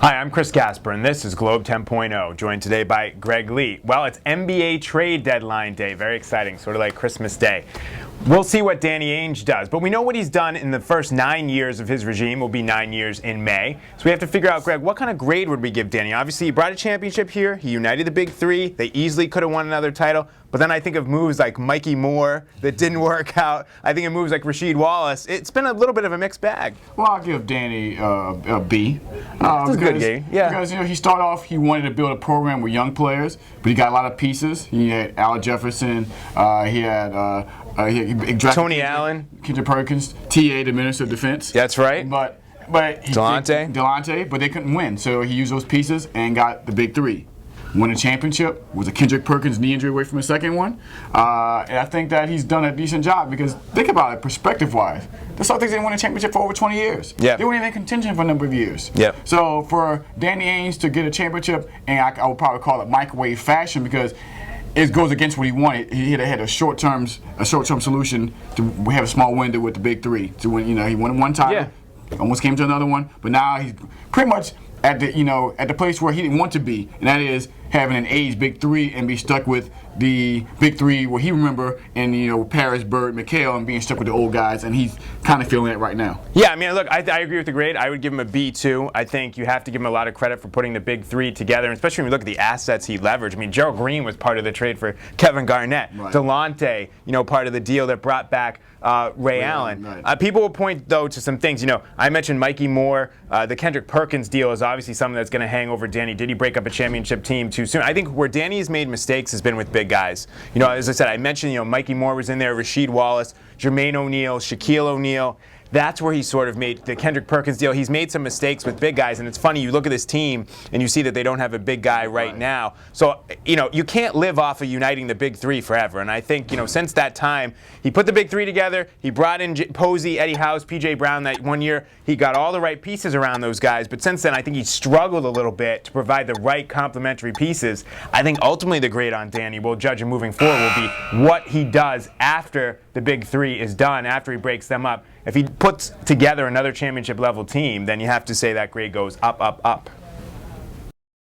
Hi, I'm Chris Gasper, and this is Globe 10.0, joined today by Greg Lee. Well, it's NBA trade deadline day. Very exciting, sort of like Christmas Day. We'll see what Danny Ainge does, but we know what he's done in the first 9 years of his regime. Will be 9 years in May. So we have to figure out, Greg, what kind of grade would we give Danny? Obviously, he brought a championship here. He united the big three. They easily could have won another title. But then I think of moves like Mikey Moore that didn't work out. I think of moves like Rasheed Wallace. It's been a little bit of a mixed bag. Well, I'll give Danny a B. That's a good game. Yeah. Because, he started off, he wanted to build a program with young players, but he got a lot of pieces. He had Al Jefferson. He drafted Tony Allen. Kendrick Perkins, T.A., the Minister of Defense. That's right. But Delonte, but they couldn't win. So he used those pieces and got the big three. Won a championship, was a Kendrick Perkins knee injury away from the second one. And I think that he's done a decent job because think about it, perspective-wise. The Celtics didn't win a championship for over 20 years. Yep. They weren't even in contention for a number of years. Yep. So for Danny Ainge to get a championship, and I would probably call it microwave fashion because it goes against what he wanted. He had a short-term solution to have a small window with the big three to win. He won one title, almost came to another one, but now he's pretty much at the place where he didn't want to be, and that is having an age big three and be stuck with the big three where he remember and Paris, Bird, McHale, and being stuck with the old guys, and he's kind of feeling that right now. Yeah, I mean, look, I agree with the grade. I would give him a B too. I think you have to give him a lot of credit for putting the big three together, and especially when you look at the assets he leveraged. I mean, Gerald Green was part of the trade for Kevin Garnett. Right. Delonte, part of the deal that brought back Ray Allen. Right. People will point, though, to some things. I mentioned Mikey Moore. The Kendrick Perkins deal is obviously something that's going to hang over Danny. Did he break up a championship team too soon? I think where Danny's made mistakes has been with big guys. As I said, I mentioned, Mikey Moore was in there, Rasheed Wallace, Jermaine O'Neal, Shaquille O'Neal. That's where he sort of made the Kendrick Perkins deal. He's made some mistakes with big guys, and it's funny, you look at this team and you see that they don't have a big guy right now. So, you can't live off of uniting the big three forever. And I think, since that time, he put the big three together. He brought in Posey, Eddie House, P.J. Brown that one year. He got all the right pieces around those guys. But since then, I think he struggled a little bit to provide the right complementary pieces. I think ultimately the grade on Danny, we'll judge him moving forward, will be what he does after the big three is done, after he breaks them up. If he puts together another championship level team, then you have to say that grade goes up, up, up.